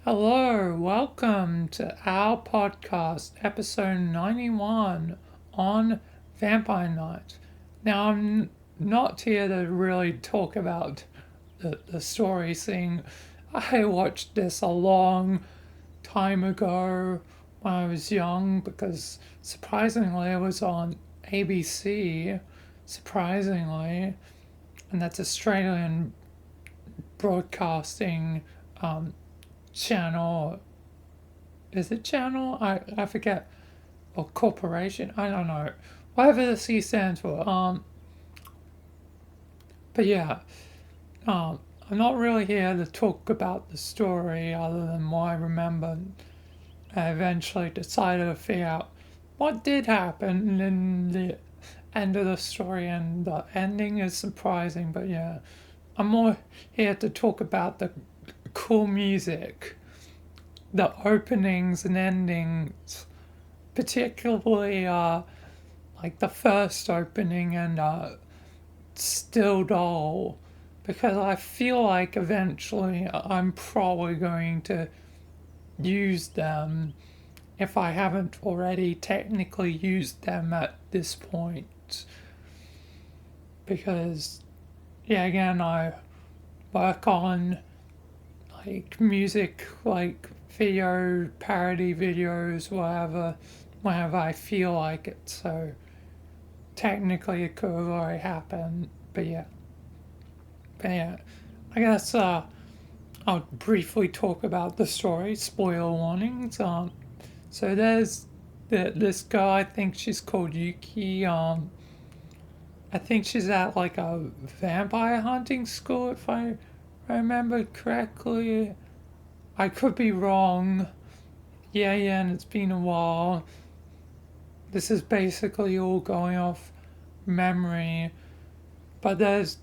Hello, welcome to our podcast, episode 91 on Vampire Night. Now, I'm not here to really talk about the story, seeing I watched this a long time ago when I was young because surprisingly it was on ABC, surprisingly, and that's Australian broadcasting um, channel. Is it channel? I forget. Or corporation? I don't know. Whatever the C stands for. But yeah, I'm not really here to talk about the story other than what I remember. I eventually decided to figure out what did happen in the end of the story, and the ending is surprising. But yeah, I'm more here to talk about the cool music, the openings and endings, particularly like the first opening and Still Doll, because I feel like eventually I'm probably going to use them if I haven't already technically used them at this point. Because, yeah, again, I work on like music, like video, parody videos, whatever, whenever I feel like it. So technically it could have already happened, but yeah, I guess I'll briefly talk about the story. Spoiler warnings. So there's this girl. I think she's called Yuki. I think she's at like a vampire hunting school, if I remember correctly. I could be wrong. Yeah, and it's been a while. This is basically all going off memory. But there's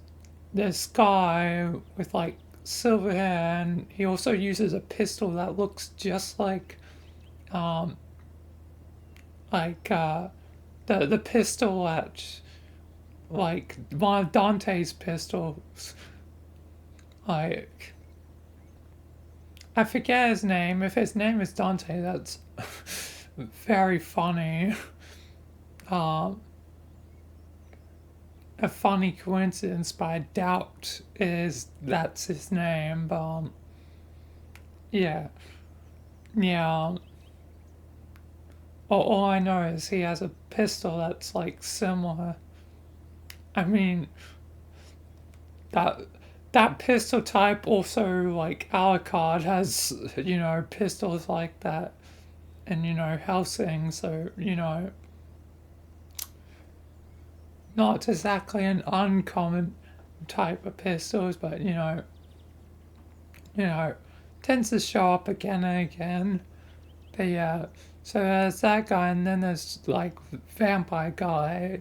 this guy with like silver hair, and he also uses a pistol that looks just um, like the pistol at like one of Dante's pistols. Like I forget his name. If his name is Dante, that's very funny. Um, a funny coincidence, but I doubt is that's his name. But yeah, yeah. All I know is he has a pistol that's like similar. I mean that that pistol type also like Alucard has pistols like that, and Helsing. So not exactly an uncommon type of pistols, but you know tends to show up again and again. But yeah, so there's that guy, and then there's like vampire guy,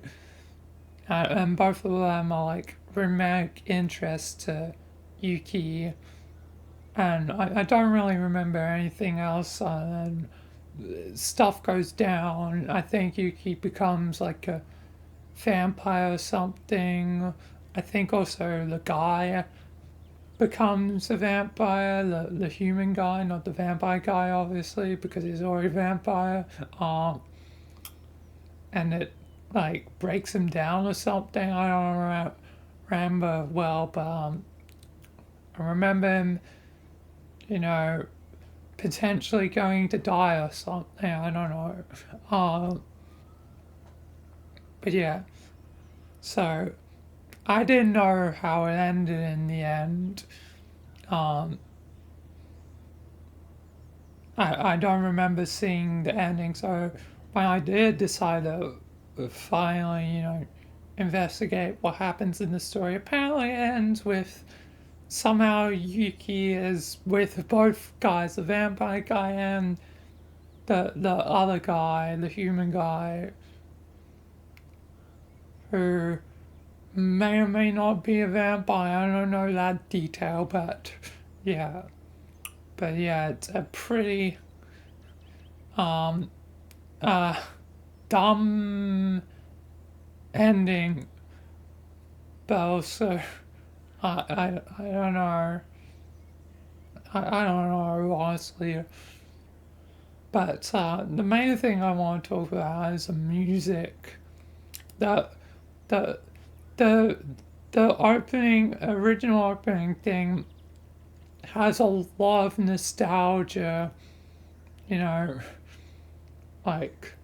and both of them are like romantic interest to Yuki, and I don't really remember anything else. And stuff goes down. I think Yuki becomes like a vampire or something. I think also the guy becomes a vampire, the human guy, not the vampire guy, obviously, because he's already a vampire. Um, and it like breaks him down or something. I don't remember well, but I remember him, you know, potentially going to die or something. I don't know. Um, but yeah, so I didn't know how it ended in the end. Um, I don't remember seeing the ending, so when I did decide to finally, investigate what happens in the story, apparently it ends with somehow Yuki is with both guys, the vampire guy and the other guy, the human guy, who may or may not be a vampire. I don't know that detail, but yeah. But yeah, it's a pretty um uh dumb ending, but also I don't know. I don't know, honestly. But the main thing I want to talk about is the music. The the the the original opening thing has a lot of nostalgia, you know, like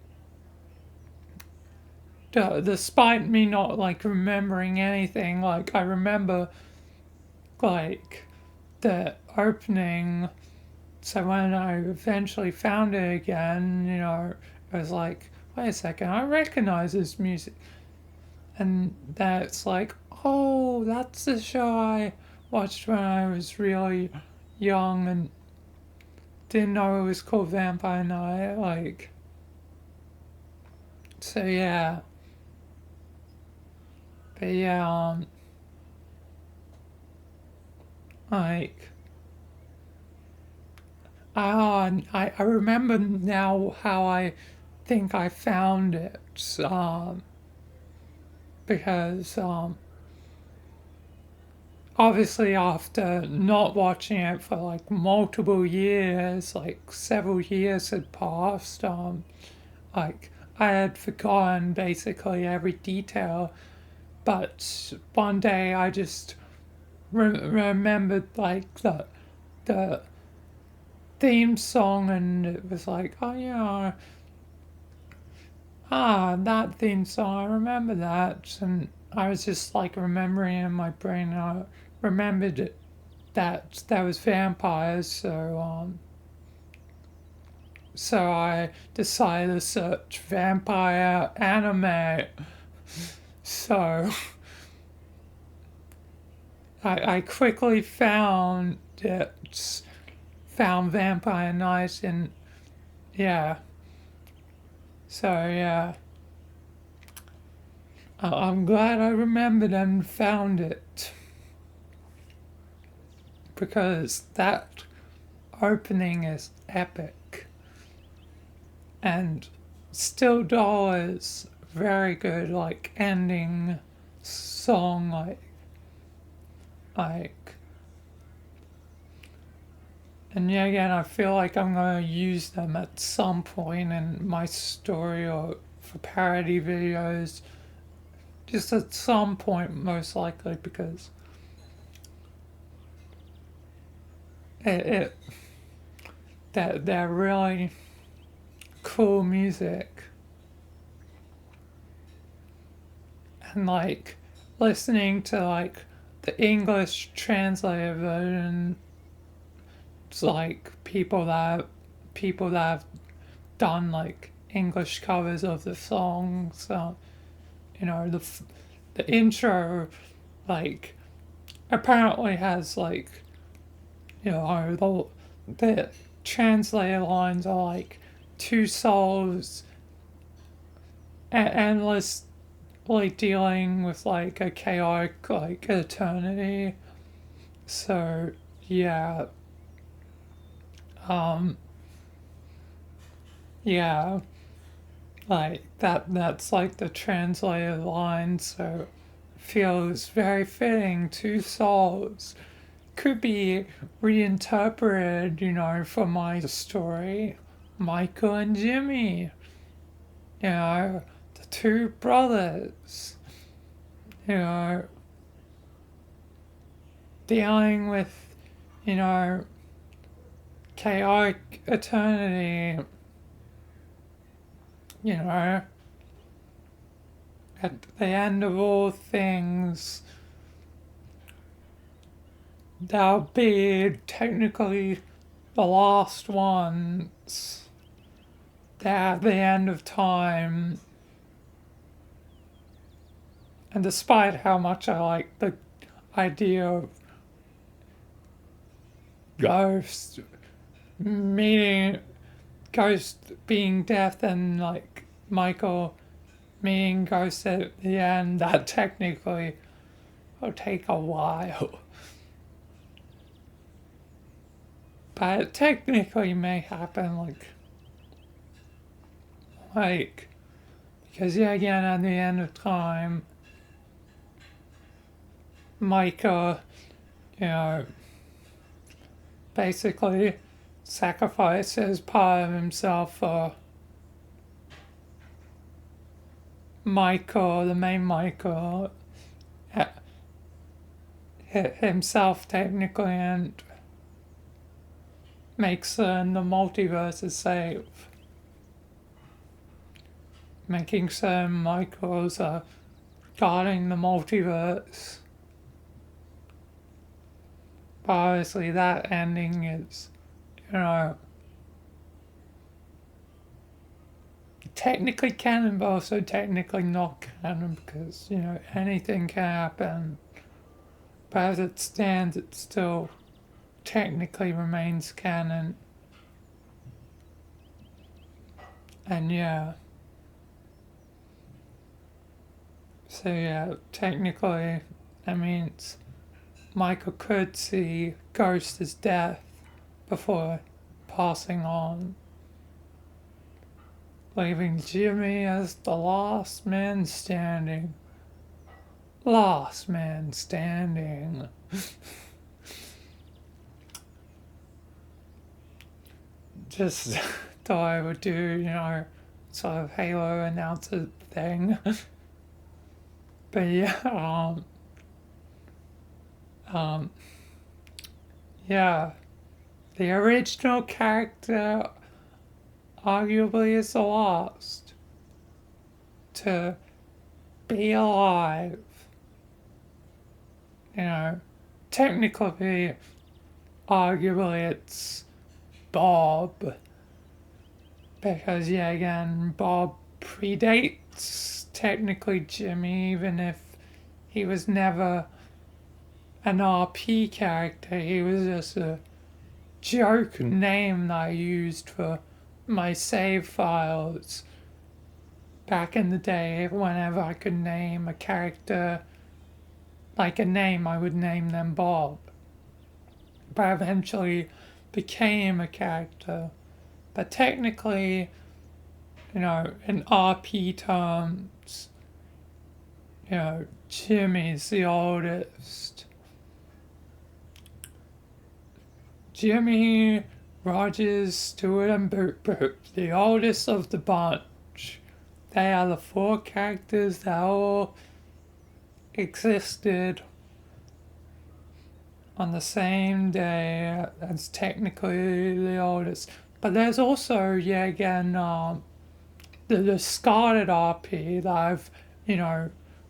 despite me not like remembering anything, like I remember like the opening. So when I eventually found it again, I was like, wait a second, I recognize this music. And that's like, oh, that's the show I watched when I was really young and didn't know it was called Vampire Night. Like, so yeah. But yeah, like, I remember now how I think I found it. Because obviously after not watching it for like multiple years, like several years had passed, like I had forgotten basically every detail. But one day I just remembered like the theme song, and it was like, oh yeah, that theme song, I remember that. And I was just like remembering in my brain. I remembered it, that there was vampires, so I decided to search vampire anime. So I quickly found it, found Vampire Night, and yeah. So yeah, I'm glad I remembered and found it, because that opening is epic, and Still Doll is very good, like ending song, like and yeah, again, I feel like I'm gonna use them at some point in my story or for parody videos, just at some point, most likely, because it that they're really cool music. And like listening to like the English translated version, it's like people that have done like English covers of the songs. The intro like apparently has like, the translated lines are like two souls endlessly dealing with like a chaotic like eternity. So yeah, um, yeah, like that's like the translated line. So feels very fitting. Two souls could be reinterpreted, for my story. Michael and Jimmy, the two brothers, you know, dealing with, you know, chaotic eternity, you know, at the end of all things, they'll be technically the last ones. They're at the end of time. And despite how much I like the idea of ghosts meeting, Ghost being death, and like Michael meeting Ghost at the end, that technically will take a while. But it technically may happen like because yeah, again, at the end of time, Michael, you know, basically sacrifices part of himself for Michael, the main Michael, himself technically, and makes certain the multiverse is safe. Making certain Michaels are guarding the multiverse. But obviously that ending is, technically canon, but also technically not canon because, anything can happen. But as it stands, it still technically remains canon. And yeah. So yeah, technically, that means Michael could see Ghost as death before passing on, leaving Jimmy as the last man standing. Last man standing. Just thought I would do, sort of Halo announcer thing. But yeah, yeah, the original character arguably is the last to be alive. Technically, arguably it's Bob. Because, yeah, again, Bob predates technically Jimmy, even if he was never an RP character. He was just a joke name that I used for my save files back in the day. Whenever I could name a character like a name, I would name them Bob. But eventually became a character. But technically, in RP terms, Jimmy's the oldest. Jimmy, Rogers, Stewart, and Boop Boop, the oldest of the bunch. They are the 4 characters that all existed on the same day as technically the oldest. But there's also, the discarded RP that I've,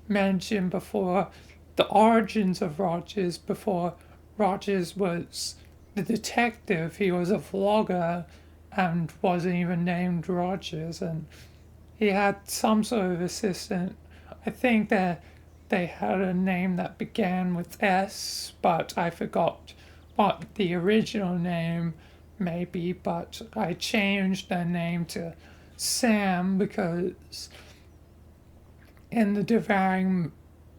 mentioned before, the origins of Rogers before Rogers was the detective. He was a vlogger and wasn't even named Rogers, and he had some sort of assistant. I think that they had a name that began with S, but I forgot what the original name may be, but I changed their name to Sam because in the Devouring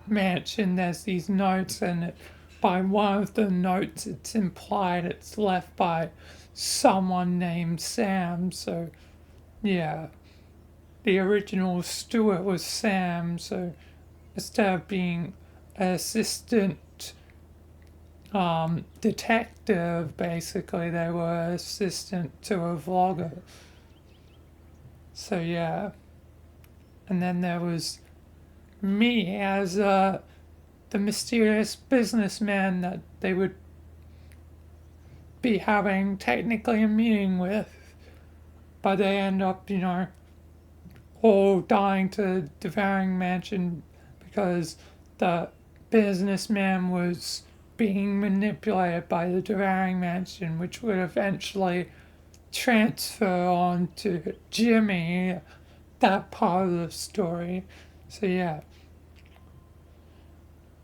Mansion there's these notes, and by one of the notes it's implied it's left by someone named Sam. So yeah, the original Stuart was Sam, so instead of being an assistant detective, basically they were assistant to a vlogger. So yeah, and then there was me as the mysterious businessman that they would be having technically a meeting with, but they end up, all dying to Devouring Mansion because the businessman was being manipulated by the Devouring Mansion, which would eventually transfer on to Jimmy, that part of the story. So yeah,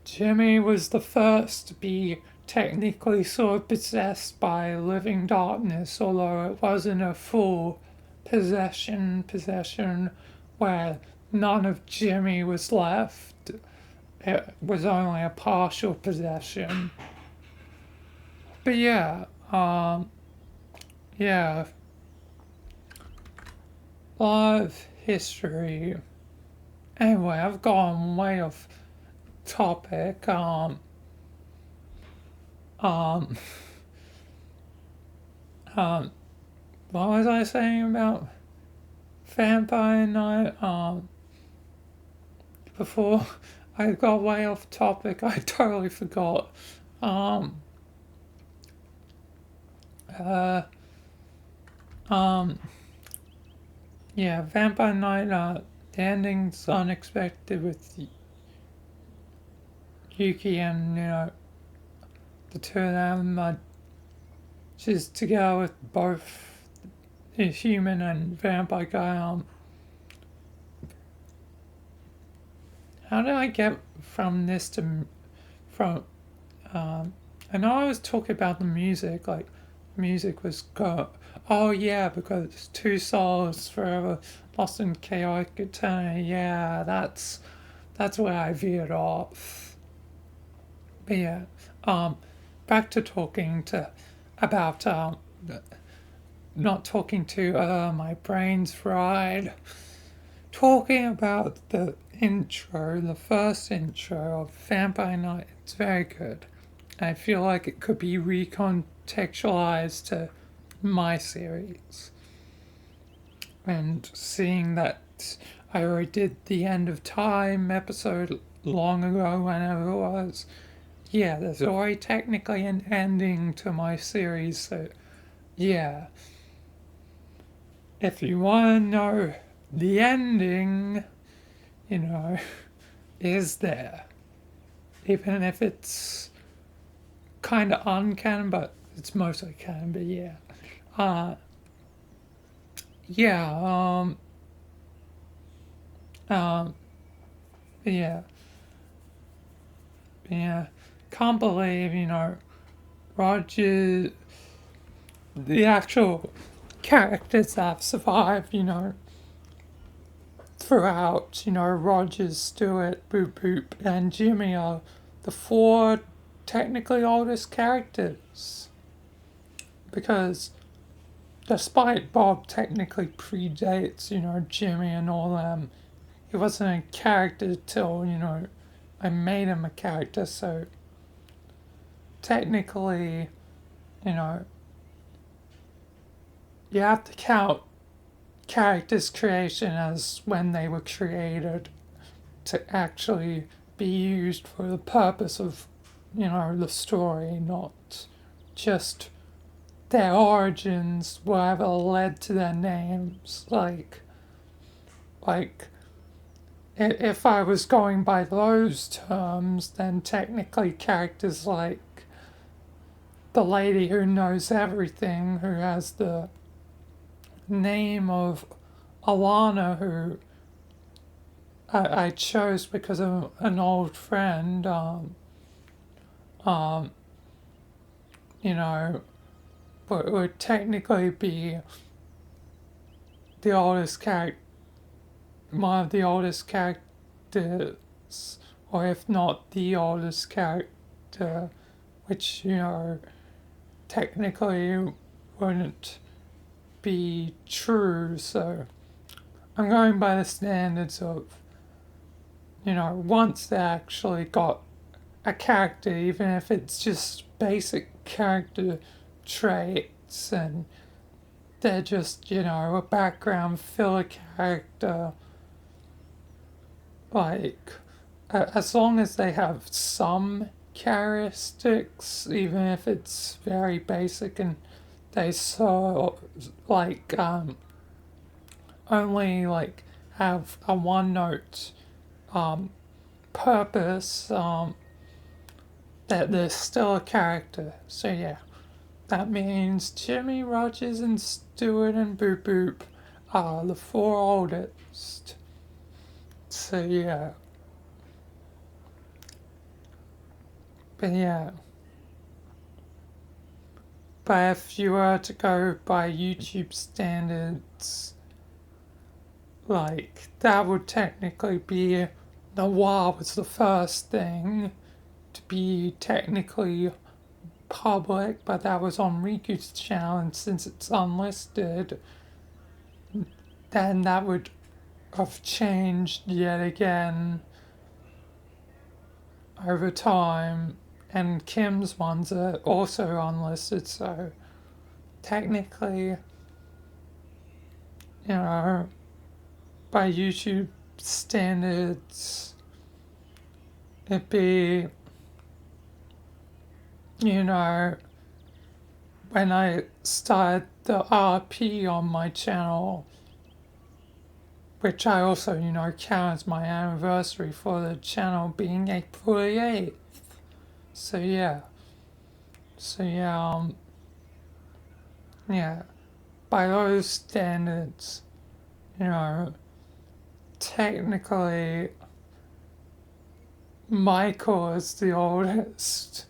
Jimmy was the first to be technically sort of possessed by living darkness, although it wasn't a full possession where none of Jimmy was left. It was only a partial possession. But yeah, yeah, a lot of history. Anyway, I've gone way off topic. what was I saying about Vampire Night? Before I got way off topic, I totally forgot. Um, uh, um, yeah, Vampire Night, the ending's unexpected with Yuki and, the two of them. She's together with both the human and vampire guy. How did I get from this to, from, I know I was talking about the music, like, music was go. Oh yeah, because two souls forever lost in chaotic eternity. Yeah, that's where I veered off. But yeah, um, back to talking to about not talking to my brain's fried. Talking about the intro, the first intro of Vampire Night. It's very good. I feel like it could be recontextualized to my series. And seeing that I already did the End of Time episode long ago, whenever it was, yeah, there's already technically an ending to my series, so yeah. If you want to know the ending, you know, is there. Even if it's kind of uncanon, but it's mostly canon, but yeah. Uh, yeah, um, yeah, yeah. Can't believe, Roger, the actual characters that have survived, throughout, Rogers, Stewart, Boop Boop, and Jimmy are the four technically oldest characters. Because despite Bob technically predates, Jimmy and all them, he wasn't a character till, I made him a character, so technically, you know, you have to count characters' creation as when they were created to actually be used for the purpose of, the story, not just their origins, whatever led to their names. Like, if I was going by those terms, then technically characters like the lady who knows everything, who has the name of Alana, who I chose because of an old friend, um, you know, would technically be the oldest character, one of the oldest characters, or if not the oldest character, which, technically wouldn't be true. So I'm going by the standards of, once they actually got a character, even if it's just basic character traits and they're just, a background filler character, like, as long as they have some characteristics, even if it's very basic and they like, only, like, have a one note, purpose, that there's still a character. So yeah, that means Jimmy, Rogers, and Stewart and Boop Boop are the four oldest. So yeah. But yeah. But if you were to go by YouTube standards, like, that would technically be Noir was the first thing to be technically public, but that was on Riku's channel, and since it's unlisted, then that would have changed yet again over time. And Kim's ones are also unlisted, so technically, by YouTube standards, it'd be, when I started the RP on my channel, which I also, count as my anniversary for the channel being April 8th. So yeah. Yeah. By those standards, technically, Michael is the oldest,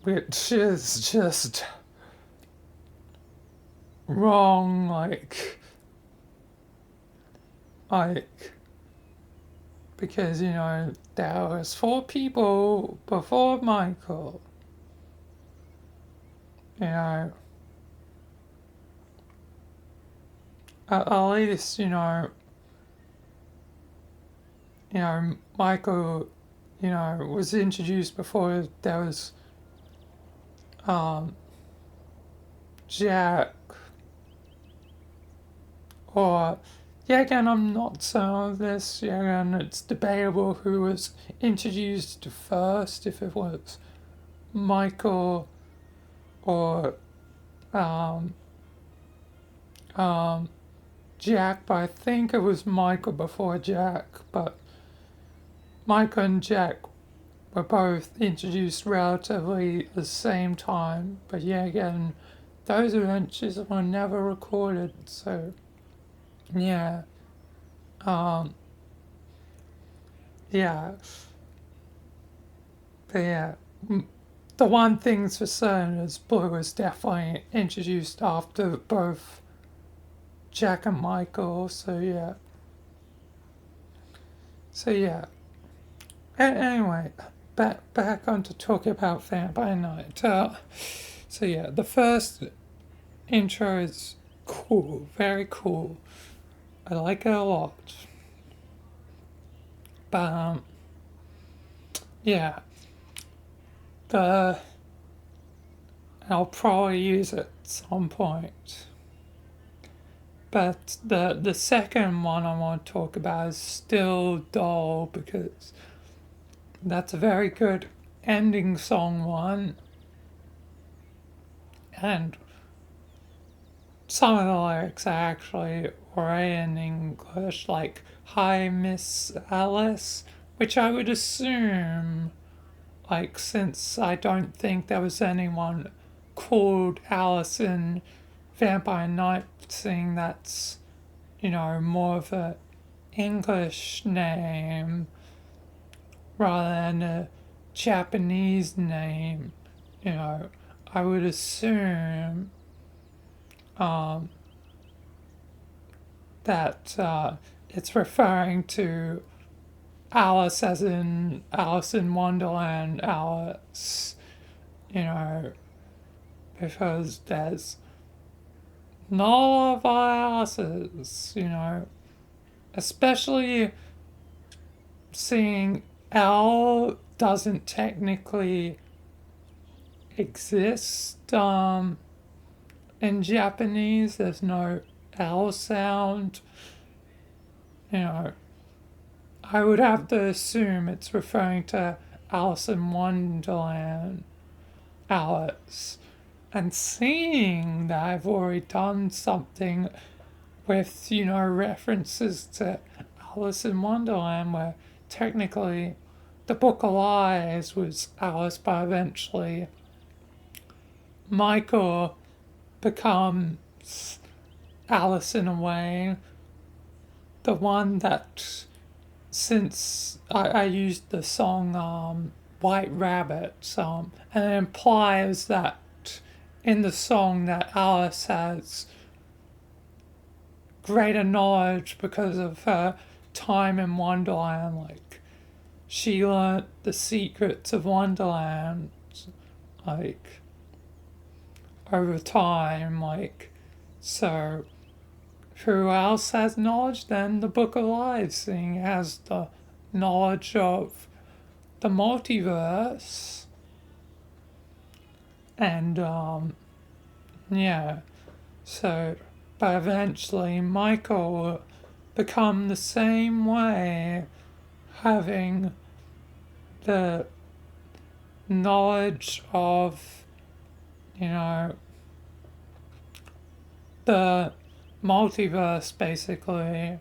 which is just wrong, because, there was 4 people before Michael, at least, Michael, was introduced before there was, Jack, or, yeah, again, I'm not certain of this, yeah, again, it's debatable who was introduced first, if it was Michael or, um, Jack, but I think it was Michael before Jack, but Michael and Jack were both introduced relatively at the same time, but yeah, again, those adventures were never recorded, so yeah, yeah, but yeah, the one thing's for certain is Blue was definitely introduced after both Jack and Michael, so yeah. Anyway, back on to talk about Vampire Night. So yeah, the first intro is cool, very cool. I like it a lot. But yeah, I'll probably use it at some point. But the second one I want to talk about is Still Dull, because that's a very good ending song one. And some of the lyrics are actually already in English, like "Hi, Miss Alice," which I would assume, since I don't think there was anyone called Alice in Vampire Night, seeing that's, more of a English name rather than a Japanese name, I would assume that it's referring to Alice as in Alice in Wonderland Alice, because there's not a lot of Alice's, especially seeing L doesn't technically exist in Japanese. There's no L sound. I would have to assume it's referring to Alice in Wonderland Alice. And seeing that I've already done something with, references to Alice in Wonderland, where technically the Book of Lies was Alice, but eventually Michael becomes Alice in a way. The one that, since I used the song White Rabbit, and it implies that in the song that Alice has greater knowledge because of her time in Wonderland, she learnt the secrets of Wonderland, over time, so who else has knowledge? Then the Book of Lies, seeing has the knowledge of the multiverse. And yeah, so but eventually Michael will become the same way, having the knowledge of, you know, the multiverse basically.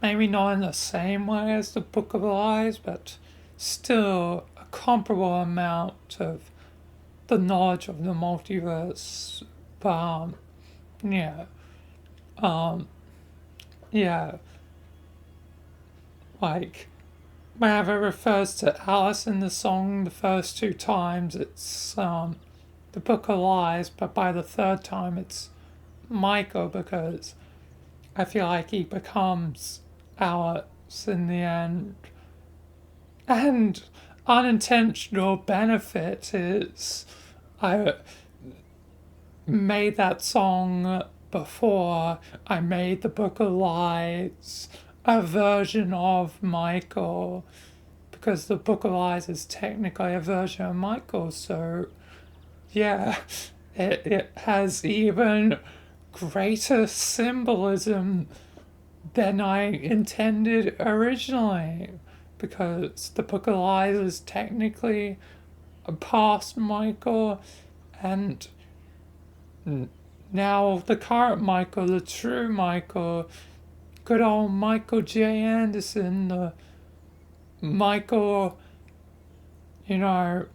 Maybe not in the same way as the Book of Lies, but still a comparable amount of the knowledge of the multiverse. But yeah, um, yeah, like whenever it refers to Alice in the song the first two times, it's the Book of Lies, but by the third time, it's Michael because I feel like he becomes Alice in the end. And unintentional benefit is I made that song before I made the Book of Lies a version of Michael because the Book of Lies is technically a version of Michael, so yeah, it has even greater symbolism than I intended originally because the Book of Lies is technically a past Michael and now the current Michael, the true Michael, good old Michael J. Anderson, the Michael, you know,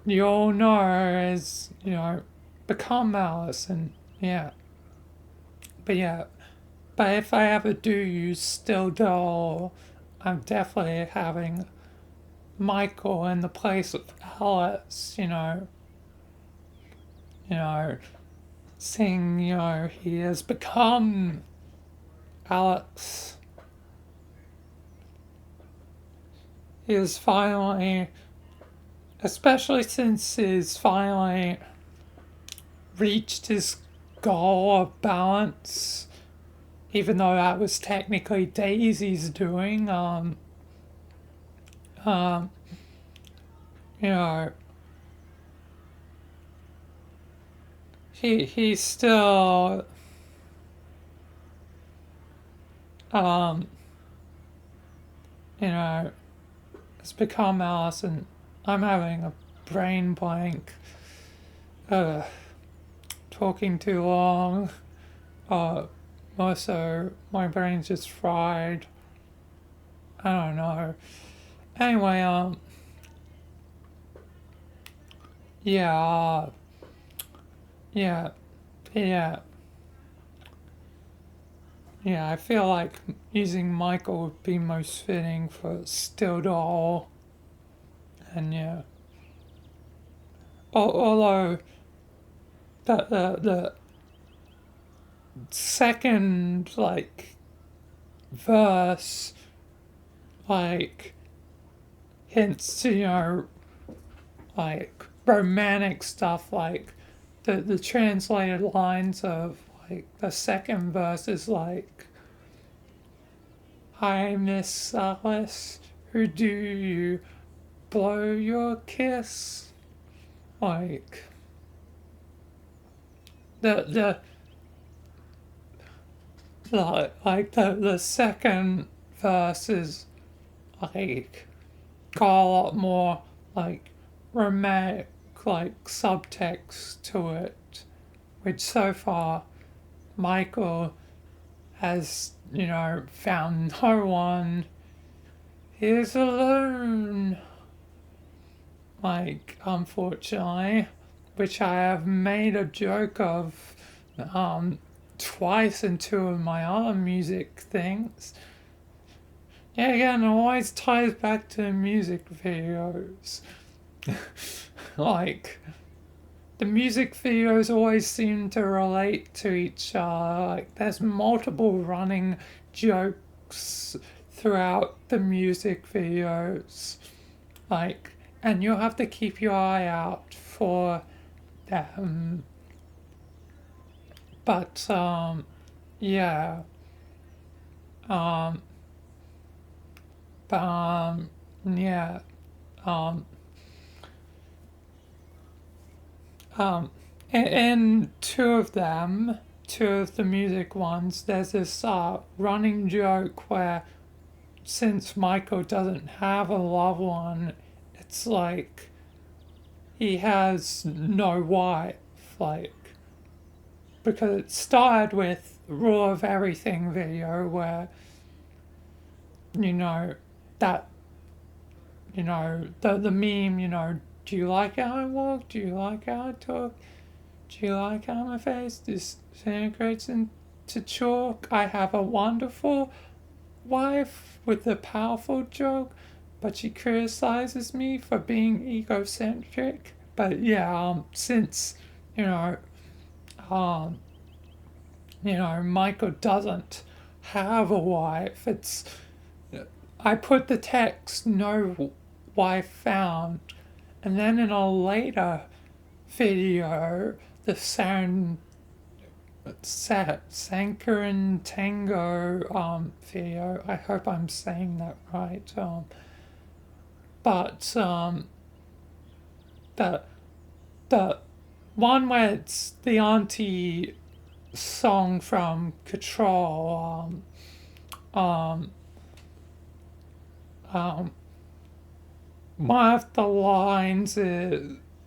you all know is, you know, become Alice and yeah. But yeah, but if I ever do use Still Doll, I'm definitely having Michael in the place of Alice, you know, saying, he has become Alex. He is finally, especially since he's finally reached his goal of balance, even though that was technically Daisy's doing, um, you know, he's still, um, you know, has become Alice, and I'm having a brain blank, talking too long, also my brain's just fried. I don't know. Anyway, yeah, yeah, yeah, yeah. I feel like using Michael would be most fitting for Still Doll, and yeah. Although the second like verse like hints to like romantic stuff like the translated lines of like the second verse is like, "Hi Miss Alice, who do you blow your kiss?" Like the the second verse is like got a lot more like romantic like subtext to it, which so far Michael has, found no one. He's alone. Like, unfortunately, which I have made a joke of twice in two of my other music things. Yeah, again, it always ties back to music videos. Like, the music videos always seem to relate to each other. Like, there's multiple running jokes throughout the music videos. Like, and you'll have to keep your eye out for them. But, yeah. Um, but, yeah. Um, Um, in two of them, two of the music ones, there's this running joke where since Michael doesn't have a loved one, it's like he has no wife, like, because it started with Raw of Everything video where, you know, that, the meme, do you like how I walk? Do you like how I talk? Do you like how my face disintegrates into chalk? I have a wonderful wife with a powerful joke, but she criticizes me for being egocentric. But yeah, since you know, um, Michael doesn't have a wife, I put the text "no wife found," and then in a later video, the Sankaran Tango video. I hope I'm saying that right. But the the one where it's the auntie song from Control. Um, um, One of the lines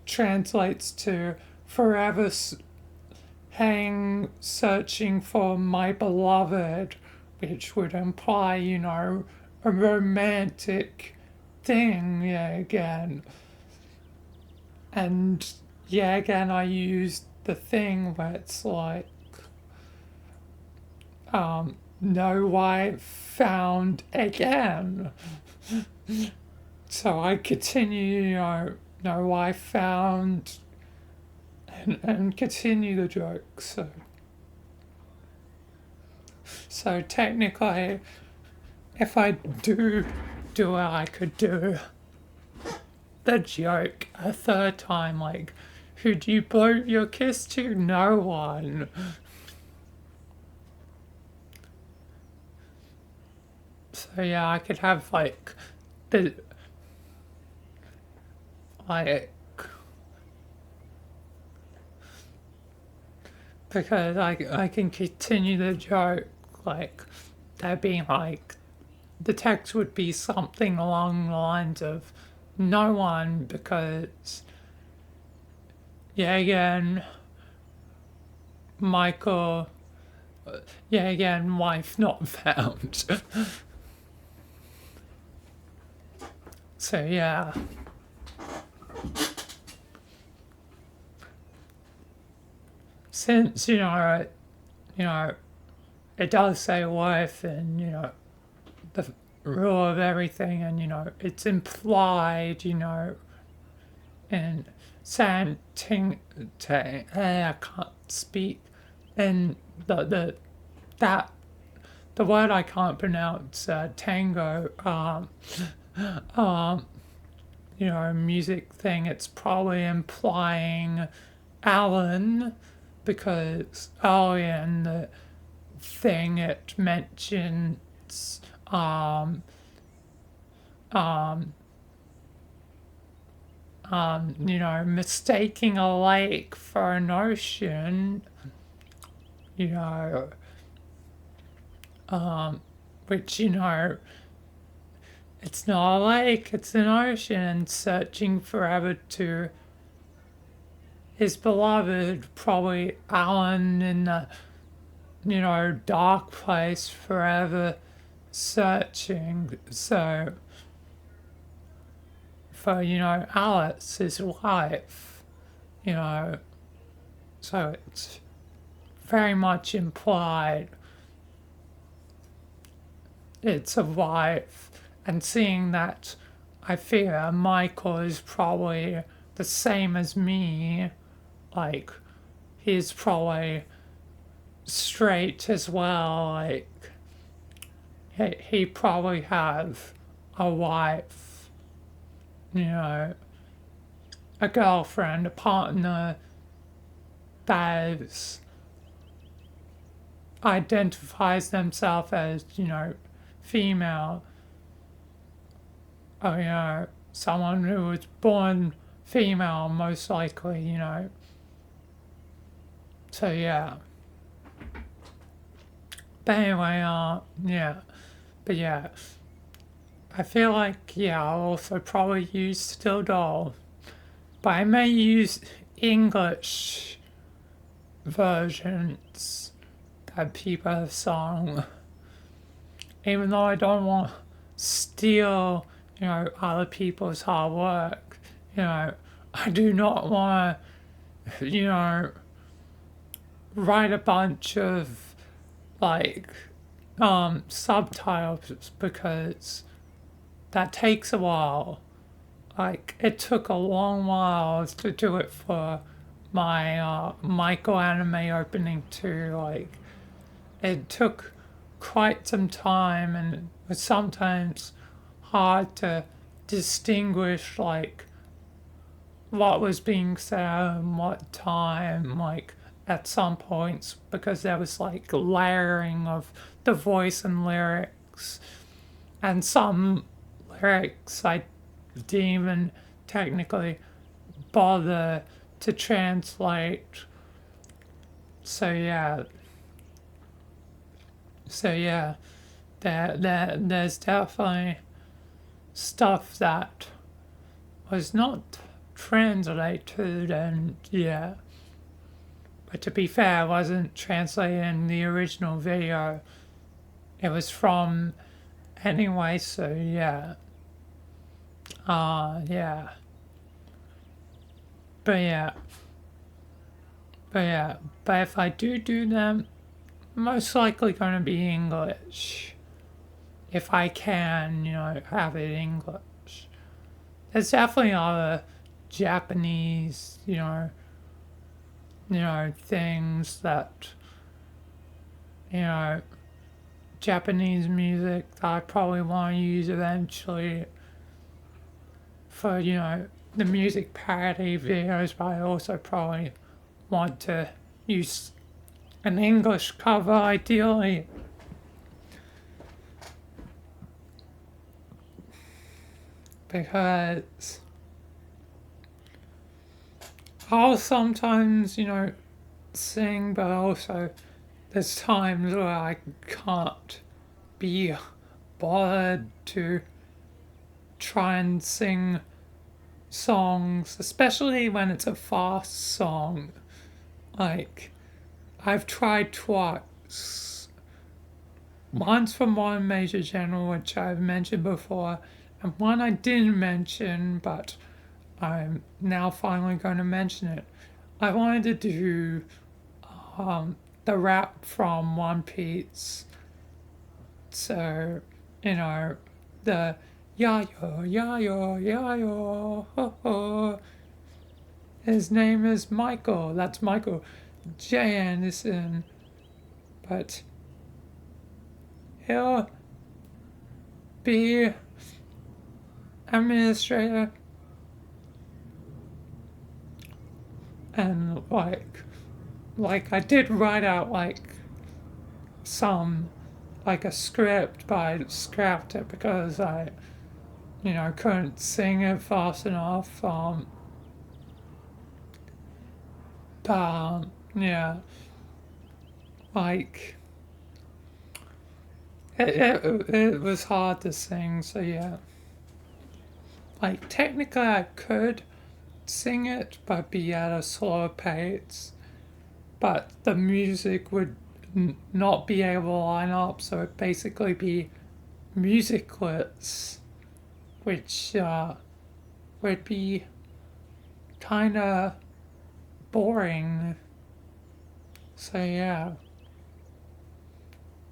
translates to "forever hang searching for my beloved," which would imply, a romantic thing, yeah, again. And yeah, again, I used the thing where it's like, no wife found again. So I continue, no wife found, and continue the joke. So technically, if I do it, I could do the joke a third time, like, who'd you blow your kiss to? No one. So yeah, I could have the like because I can continue the joke, like there being the text would be something along the lines of no one, because yeah, again, Michael, yeah, again, wife not found. So yeah, since you know it does say wife, and the rule of everything, and it's implied, in I can't speak, and the that the word I can't pronounce, tango, music thing. It's probably implying Alan, because earlier in the thing it mentions um, mistaking a lake for an ocean, you know, which, it's not a lake, it's an ocean, searching forever to his beloved, probably Alan in the, dark place, forever searching. So, for, Alice, his wife, so it's very much implied it's a wife, and seeing that I figure Michael is probably the same as me, like he's probably straight as well, like he probably have a wife, a girlfriend, a partner that identifies themselves as, female, or, someone who was born female, most likely, So yeah. But anyway, yeah. But yeah, I feel like, yeah, I'll also probably use Still Doll. But I may use English versions that people have sung. Even though I don't want to steal, other people's hard work. I do not want to, write a bunch of like subtitles because that takes a while. Like it took a long while to do it for my Michael anime opening too. Like it took quite some time, and it was sometimes hard to distinguish like what was being said and what time, like at some points, because there was like layering of the voice and lyrics, and some lyrics I didn't even technically bother to translate. So yeah, there's definitely stuff that was not translated, and yeah. But to be fair, it wasn't translated in the original video. It was from anyway, so yeah. Yeah. But yeah. But yeah. But if I do them, most likely gonna be English. If I can, have it English. There's definitely other Japanese, things that, you know, Japanese music that I probably want to use eventually for, the music parody videos, but I also probably want to use an English cover ideally. Because I'll sometimes, sing, but also there's times where I can't be bothered to try and sing songs, especially when it's a fast song. Like, I've tried twice. Once from one major general, which I've mentioned before, and one I didn't mention, but I'm now finally going to mention it. I wanted to do the rap from One Piece. So, the yayo, yayo, yayo, ho ho. His name is Michael. That's Michael J. Anderson. But he'll be administrator and like I did write out like some like a script, but I scrapped it because I couldn't sing it fast enough. Yeah, like it was hard to sing, so yeah. Like technically I could sing it, but be at a slower pace, but the music would not be able to line up, so it'd basically be musicless, which would be kind of boring. So yeah,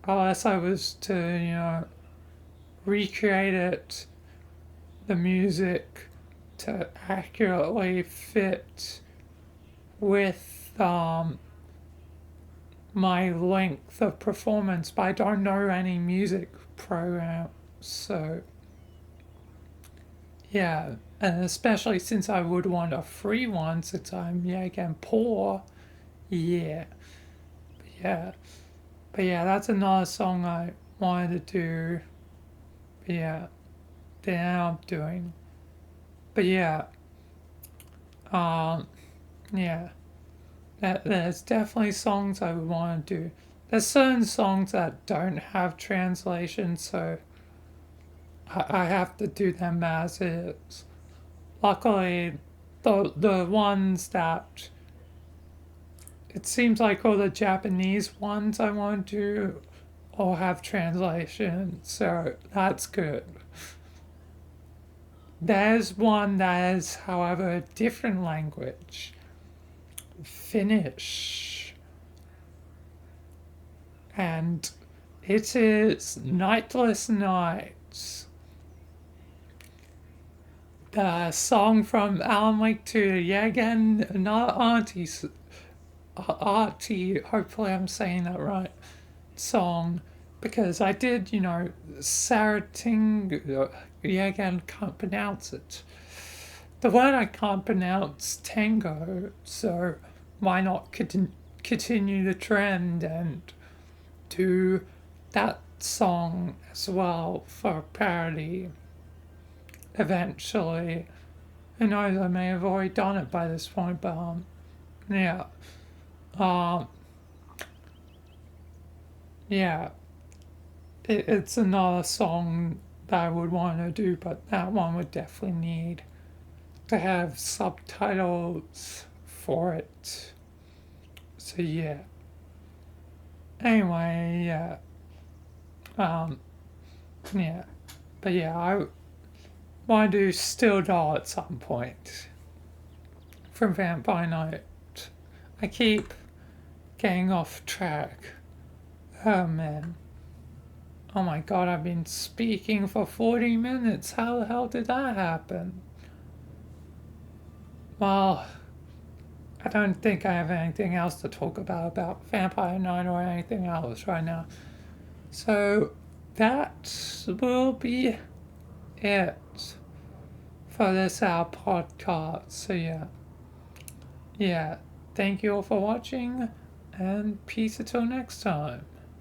unless I was to recreate it, the music to accurately fit with my length of performance, but I don't know any music programs, so yeah, and especially since I would want a free one since I'm again poor. Yeah, yeah, but yeah, that's another song I wanted to do. Yeah, that I'm doing. But yeah, um, yeah, There's definitely songs I would want to do. There's certain songs that don't have translation, so I have to do them as is. Luckily, the ones that it seems like all the Japanese ones I want to do all have translation, so that's good. There's one that is, however, a different language, Finnish, and it is Nightless Nights. The song from Alan Wake 2, yet again, another Artie, hopefully I'm saying that right, song, because I did, Sarating, yeah, again, can't pronounce it. The word I can't pronounce, tango, so why not continue the trend and do that song as well for parody eventually. Who knows, I may have already done it by this point, but yeah. Um, yeah, it's another song that I would want to do, but that one would definitely need to have subtitles for it. So yeah. Anyway, yeah. Um, yeah. But yeah, I want to do Still Doll at some point from Vampire Night. I keep getting off track. Oh man. Oh my god, I've been speaking for 40 minutes. How the hell did that happen? Well, I don't think I have anything else to talk about Vampire Night or anything else right now. So that will be it for this our podcast. So yeah. Yeah. Thank you all for watching and peace until next time.